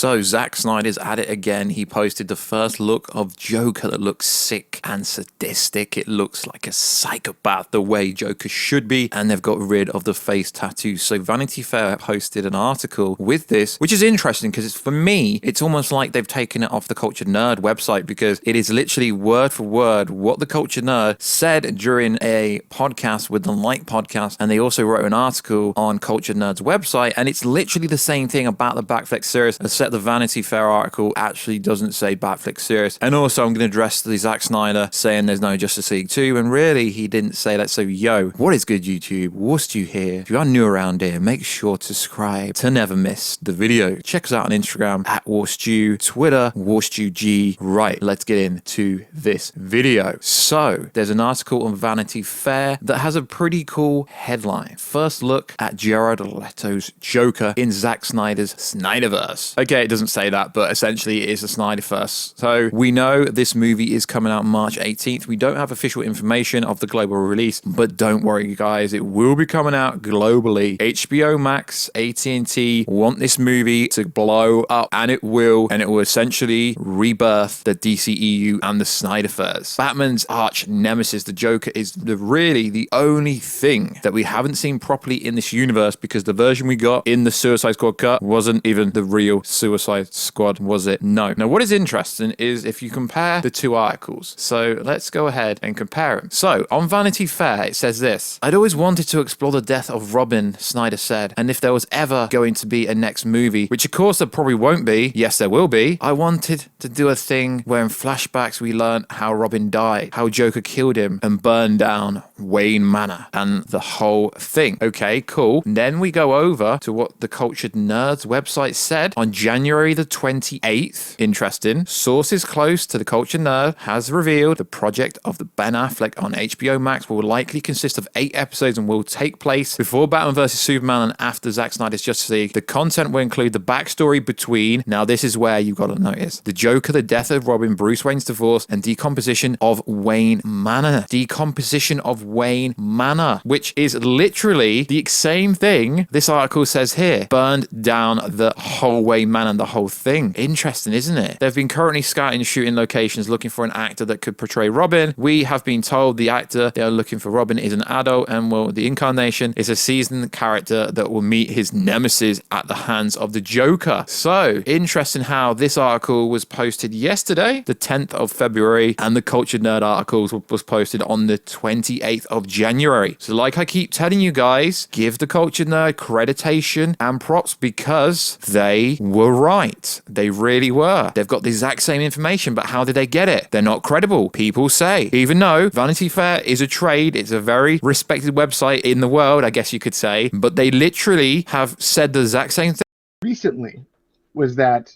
So Zack Snyder's at it again. He posted the first look of Joker that looks sick and sadistic. It looks like a psychopath the way Joker should be, and they've got rid of the face tattoos. So Vanity Fair posted an article with this, which is interesting because for me, it's almost like they've taken it off the Culture Nerd website, because it is literally word for word what the Culture Nerd said during a podcast with the Light podcast, and they also wrote an article on Culture Nerd's website, and it's literally the same thing about the Batfleck series, except the Vanity Fair article actually doesn't say Batfleck series. And also I'm going to address the Zack Snyder saying there's no Justice League 2, and really he didn't say that. So yo, what is good YouTube? Warstu here. If you are new around here, make sure to subscribe to never miss the video. Check us out on Instagram at Warstu, Twitter WarstuG. Right, let's get into this video. So there's an article on Vanity Fair that has a pretty cool headline. First look at Jared Leto's Joker in Zack Snyder's Snyderverse. Okay, it doesn't say that, but essentially it is the Snyderverse. So we know this movie is coming out March 18th. We don't have official information of the global release, but don't worry guys, it will be coming out globally. HBO Max, AT&T want this movie to blow up, and it will essentially rebirth the DCEU and the Snyderverse. Batman's arch nemesis, the Joker, is really the only thing that we haven't seen properly in this universe, because the version we got in the Suicide Squad cut wasn't even the real Suicide Squad, was it? No. Now, what is interesting is if you compare the two articles. So let's go ahead and compare them. So on Vanity Fair, it says this: I'd always wanted to explore the death of Robin, Snyder said, and if there was ever going to be a next movie, which of course there probably won't be, yes there will be, I wanted to do a thing where in flashbacks we learn how Robin died, how Joker killed him and burned down Wayne Manor and the whole thing. Okay, cool. And then we go over to what the Cultured Nerds website said on January the 28th. Interesting. Sources close to the Cultured Nerd has revealed the project of the Ben Affleck on HBO Max will likely consist of 8 episodes and will take place before Batman vs Superman and after Zack Snyder's Justice League. The content will include the backstory between, now this is where you've got to notice, the Joker, the death of Robin, Bruce Wayne's divorce, and decomposition of Wayne Manor. Decomposition of Wayne Manor, which is literally the same thing this article says here. Burned down the whole Wayne Manor and the whole thing. Interesting, isn't it? They've been currently scouting shooting locations looking for an actor that could portray Robin. We have been told the actor they are looking for Robin is an adult, and the incarnation is a seasoned character that will meet his nemesis at the hands of the Joker. So interesting how this article was posted yesterday, the 10th of February, and the Cultured Nerd articles was posted on the 28th of January. So like I keep telling you guys, give the Cultured Nerd creditation and props, because they were right. They really were. They've got the exact same information, but how did they get it? They're not credible, people say. Even though Vanity Fair is a trade, it's a very respected website in the world, I guess you could say, but they literally have said the exact same thing. Recently was that,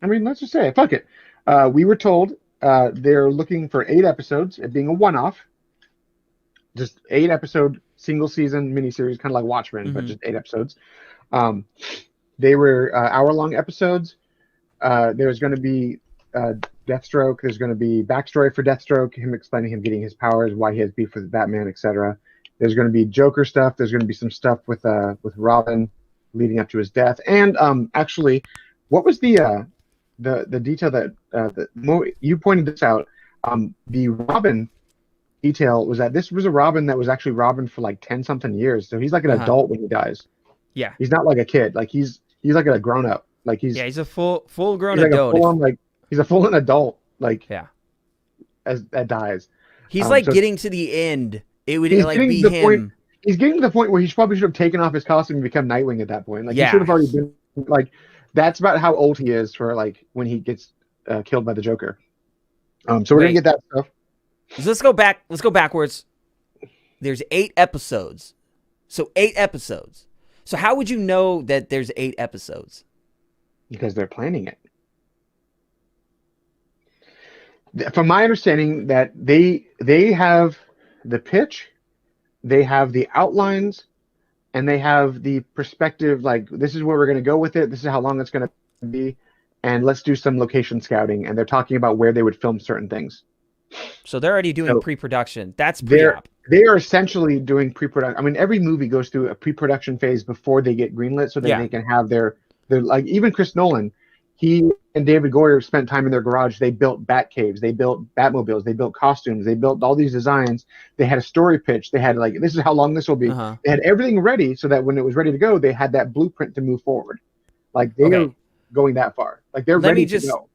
let's just say it, fuck it. We were told they're looking for 8 episodes, it being a one-off, just 8 episode single season miniseries, kind of like Watchmen, but just 8 episodes. They were hour-long episodes. There's going to be Deathstroke. There's going to be backstory for Deathstroke, him explaining him getting his powers, why he has beef with Batman, etc. There's going to be Joker stuff. There's going to be some stuff with Robin leading up to his death. And actually, what was the detail that you pointed this out? The Robin detail was that this was a Robin that was actually Robin for like 10-something years. So he's like an adult when he dies. Yeah, he's not like a kid. Like he's like a grown up. Like he's a full grown like adult. He's a full adult. Like as that dies. He's like getting to the end. It would like be him. He's getting to the point where he probably should have taken off his costume and become Nightwing at that point. Like he should have already been like. That's about how old he is for like when he gets killed by the Joker. So we're gonna get that stuff. So let's go back. Let's go backwards. There's 8 episodes. So 8 episodes. So how would you know that there's 8 episodes? Because they're planning it. From my understanding, that they have the pitch, they have the outlines, and they have the perspective, like this is where we're going to go with it, this is how long it's going to be, and let's do some location scouting, and they're talking about where they would film certain things. So they're already doing pre-production. That's pre-op. They are essentially doing pre-production. I mean, every movie goes through a pre-production phase before they get greenlit, so that they can have their They're like, even Chris Nolan, he and David Goyer spent time in their garage. They built bat caves, they built Batmobiles, they built costumes, they built all these designs. They had a story pitch. They had like, this is how long this will be. They had everything ready so that when it was ready to go, they had that blueprint to move forward. Like they're going that far. Like they're ready to go.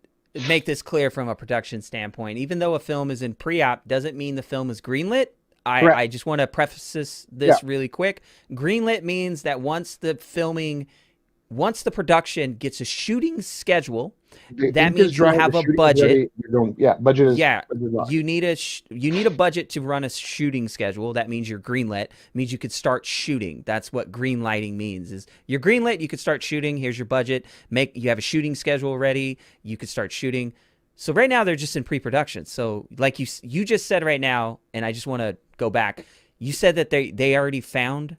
Make this clear from a production standpoint. Even though a film is in pre-op, doesn't mean the film is greenlit. I just want to preface this really quick. Greenlit means that once the production gets a shooting schedule, that means you have a budget. Budget is you need a budget to run a shooting schedule. That means you're greenlit. It means you could start shooting. That's what green lighting means. Is you're greenlit, you could start shooting. Here's your budget. You have a shooting schedule ready. You could start shooting. So right now they're just in pre-production. So like you just said right now, and I just want to go back. You said that they already found,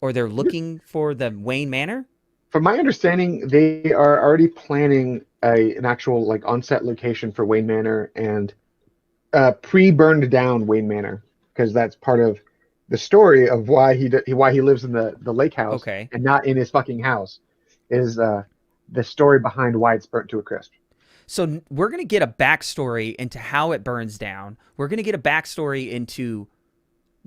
or they're looking for the Wayne Manor. From my understanding, they are already planning an actual like on-set location for Wayne Manor and pre-burned down Wayne Manor, because that's part of the story of why he lives in the lake house and not in his fucking house, is the story behind why it's burnt to a crisp. So we're going to get a backstory into how it burns down. We're going to get a backstory into...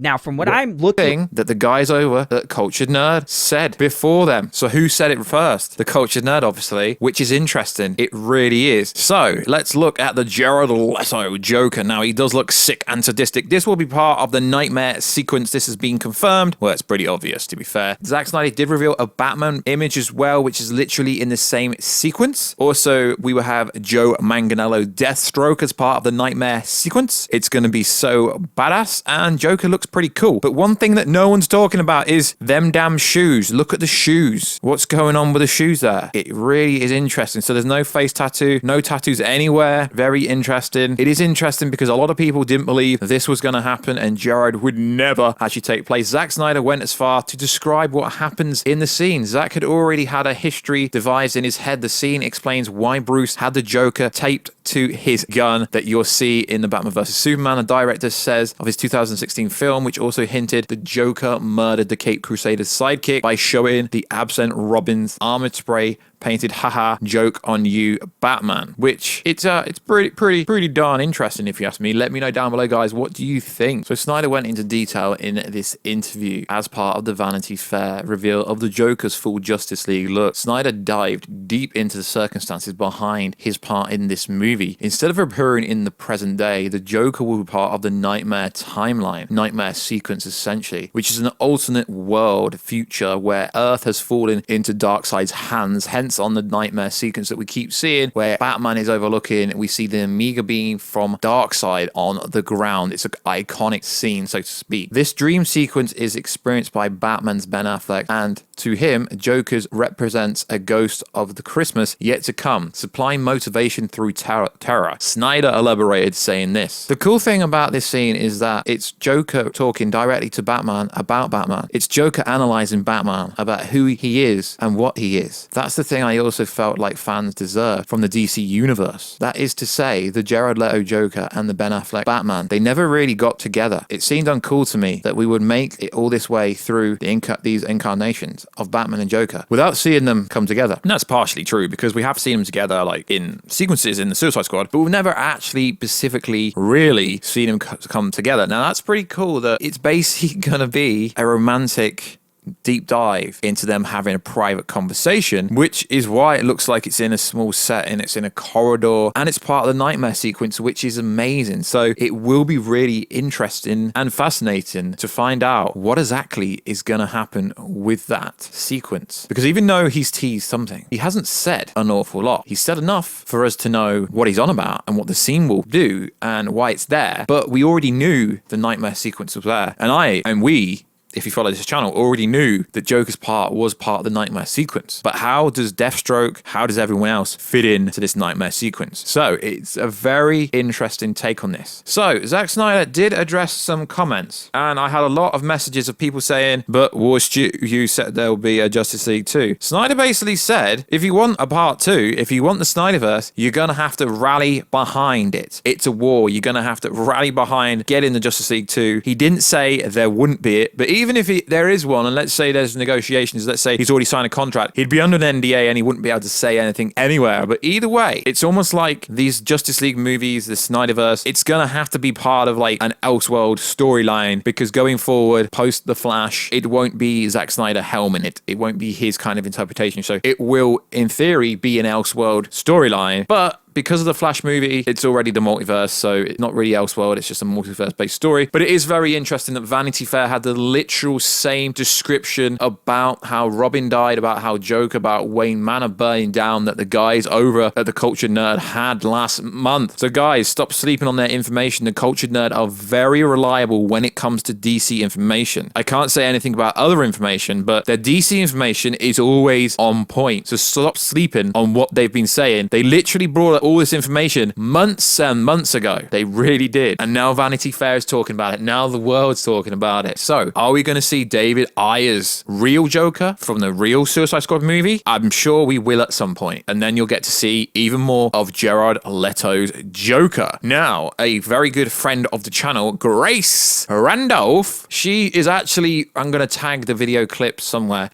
Now, from what I'm looking... that the guys over at Cultured Nerd said before them. So who said it first? The Cultured Nerd, obviously, which is interesting. It really is. So let's look at the Jared Leto Joker. Now, he does look sick and sadistic. This will be part of the nightmare sequence. This has been confirmed. Well, it's pretty obvious, to be fair. Zack Snyder did reveal a Batman image as well, which is literally in the same sequence. Also, we will have Joe Manganiello Deathstroke as part of the nightmare sequence. It's going to be so badass, and Joker looks pretty cool. But one thing that no one's talking about is them damn shoes. Look at the shoes. What's going on with the shoes there? It really is interesting. So there's no face tattoo, no tattoos anywhere. Very interesting. It is interesting because a lot of people didn't believe this was going to happen and Jared would never actually take place. Zack Snyder went as far to describe what happens in the scene. Zack had already had a history devised in his head. The scene explains why Bruce had the Joker taped to his gun that you'll see in the Batman vs. Superman. The director says of his 2016 film, which also hinted the Joker murdered the Caped Crusader's sidekick by showing the absent Robin's armored spray painted haha joke on you Batman, which it's pretty darn interesting if you ask me. Let me know down below, guys, what do you think? So Snyder went into detail in this interview as part of the Vanity Fair reveal of the Joker's full Justice League look. Snyder dived deep into the circumstances behind his part in this movie. Instead of appearing in the present day, the Joker will be part of the nightmare timeline, nightmare sequence essentially, which is an alternate world future where Earth has fallen into Darkseid's hands. Hence on the nightmare sequence that we keep seeing where Batman is overlooking, we see the Omega beam from Darkseid on the ground. It's an iconic scene, so to speak. This dream sequence is experienced by Batman's Ben Affleck, and to him, Joker's represents a ghost of the Christmas yet to come, supplying motivation through terror. Snyder elaborated saying this: the cool thing about this scene is that it's Joker talking directly to Batman about Batman. It's Joker analyzing Batman about who he is and what he is. That's the thing I also felt like fans deserved from the DC universe. That is to say, the Jared Leto Joker and the Ben Affleck Batman, they never really got together. It seemed uncool to me that we would make it all this way through these incarnations of Batman and Joker without seeing them come together. And that's partially true because we have seen them together like in sequences in the Suicide Squad, but we've never actually specifically really seen them come together. Now that's pretty cool that it's basically gonna be a romantic deep dive into them having a private conversation, which is why it looks like it's in a small set and it's in a corridor and it's part of the nightmare sequence, which is amazing. So it will be really interesting and fascinating to find out what exactly is going to happen with that sequence, because even though he's teased something, he hasn't said an awful lot. He's said enough for us to know what he's on about and what the scene will do and why it's there, but we already knew the nightmare sequence was there, and we, if you follow this channel, already knew that Joker's part was part of the nightmare sequence. But how does Deathstroke, how does everyone else fit into this nightmare sequence? So it's a very interesting take on this. So Zack Snyder did address some comments, and I had a lot of messages of people saying, but Warstu, you said there will be a Justice League 2. Snyder basically said, if you want a part 2, if you want the Snyderverse, you're going to have to rally behind it. It's a war. You're going to have to rally behind getting the Justice League 2. He didn't say there wouldn't be it, but even if there is one, and let's say there's negotiations, let's say he's already signed a contract, he'd be under an NDA and he wouldn't be able to say anything anywhere. But either way, it's almost like these Justice League movies, the Snyderverse, it's gonna have to be part of like an Elseworld storyline, because going forward, post The Flash, it won't be Zack Snyder helming it. It won't be his kind of interpretation. So it will, in theory, be an Elseworld storyline. But because of the Flash movie, it's already the multiverse, so it's not really Elseworld, it's just a multiverse-based story. But it is very interesting that Vanity Fair had the literal same description about how Robin died, about how Joker, about Wayne Manor burning down, that the guys over at the Cultured Nerd had last month. So guys, stop sleeping on their information. The Cultured Nerd are very reliable when it comes to DC information. I can't say anything about other information, but their DC information is always on point. So stop sleeping on what they've been saying. They literally brought all this information months and months ago. They really did. And now Vanity Fair is talking about it. Now the world's talking about it. So are we going to see David Ayer's real Joker from the real Suicide Squad movie? I'm sure we will at some point. And then you'll get to see even more of Jared Leto's Joker. Now, a very good friend of the channel, Grace Randolph, she is actually, I'm going to tag the video clip somewhere.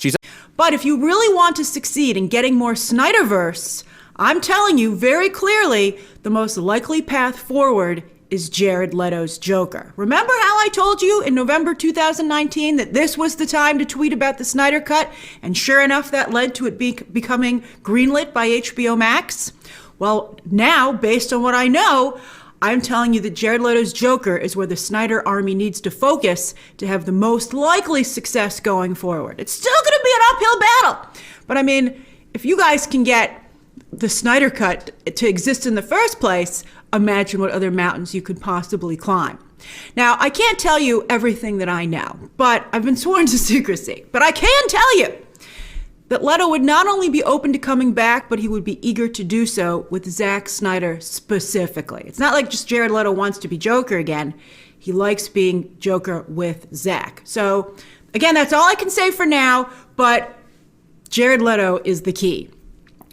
But if you really want to succeed in getting more Snyderverse, I'm telling you very clearly, the most likely path forward is Jared Leto's Joker. Remember how I told you in November 2019 that this was the time to tweet about the Snyder Cut? And sure enough, that led to it becoming greenlit by HBO Max? Well, now, based on what I know, I'm telling you that Jared Leto's Joker is where the Snyder Army needs to focus to have the most likely success going forward. It's still going to be an uphill battle. But I mean, if you guys can get the Snyder Cut to exist in the first place, imagine what other mountains you could possibly climb. Now, I can't tell you everything that I know, but I've been sworn to secrecy. But I can tell you that Leto would not only be open to coming back, but he would be eager to do so with Zack Snyder specifically. It's not like just Jared Leto wants to be Joker again. He likes being Joker with Zack. So, again, that's all I can say for now, but Jared Leto is the key.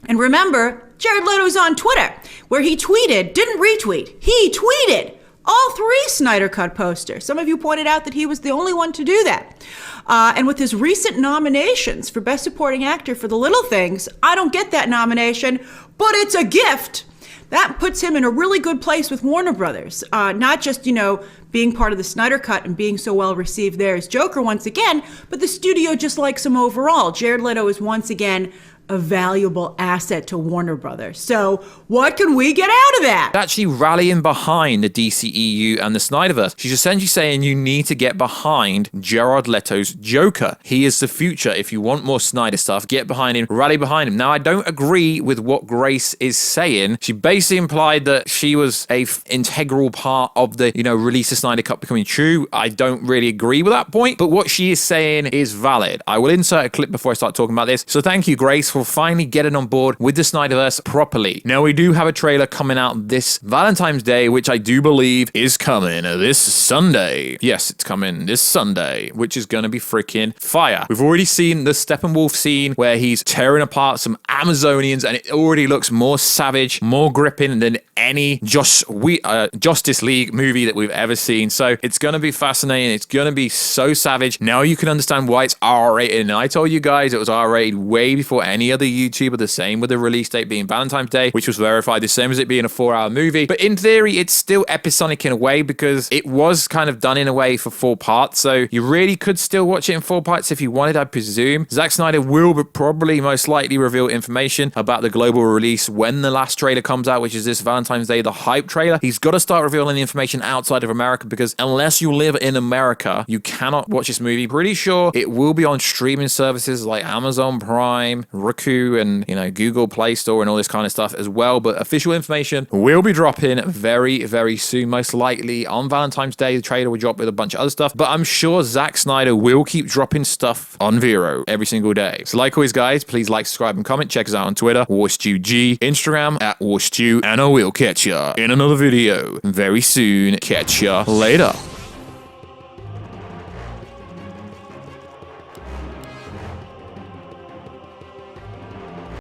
And remember, Jared Leto's on Twitter, where he tweeted, didn't retweet, he tweeted all 3 Snyder Cut posters. Some of you pointed out that he was the only one to do that. And with his recent nominations for Best Supporting Actor for The Little Things, I don't get that nomination, but it's a gift. That puts him in a really good place with Warner Brothers. Not just, being part of the Snyder Cut and being so well received there as Joker once again, but the studio just likes him overall. Jared Leto is once again a valuable asset to Warner Brothers. So what can we get out of that? Actually rallying behind the DCEU and the Snyderverse. She's essentially saying you need to get behind Jared Leto's Joker. He is the future. If you want more Snyder stuff, get behind him, rally behind him. Now, I don't agree with what Grace is saying. She basically implied that she was a integral part of the, release of Snyder Cut becoming true. I don't really agree with that point, but what she is saying is valid. I will insert a clip before I start talking about this. So thank you, Grace, for finally getting on board with the Snyderverse properly. Now, we do have a trailer coming out this Valentine's Day, which I do believe is coming this Sunday. Yes, it's coming this Sunday, which is going to be freaking fire. We've already seen the Steppenwolf scene where he's tearing apart some Amazonians, and it already looks more savage, more gripping than any Justice League movie that we've ever seen. So it's going to be fascinating. It's going to be so savage. Now you can understand why it's R-rated. And I told you guys it was R-rated way before any other YouTuber. The same with the release date being Valentine's Day, which was verified. The same as it being a 4-hour movie. But in theory, it's still episodic in a way because it was kind of done in a way for 4 parts. So you really could still watch it in 4 parts if you wanted, I presume. Zack Snyder will probably most likely reveal information about the global release when the last trailer comes out, which is this Valentine's Day, the hype trailer. He's got to start revealing the information outside of America because unless you live in America, you cannot watch this movie. Pretty sure it will be on streaming services like Amazon Prime, Roku, and Google Play Store and all this kind of stuff as well. But official information will be dropping very, very soon, most likely on Valentine's Day. The trailer will drop with a bunch of other stuff, but I'm sure Zack Snyder will keep dropping stuff on Vero every single day. So like always, guys, please like, subscribe, and comment. Check us out on Twitter, WarstuG, Instagram @Warstu, and I will catch ya in another video very soon. Catch ya later.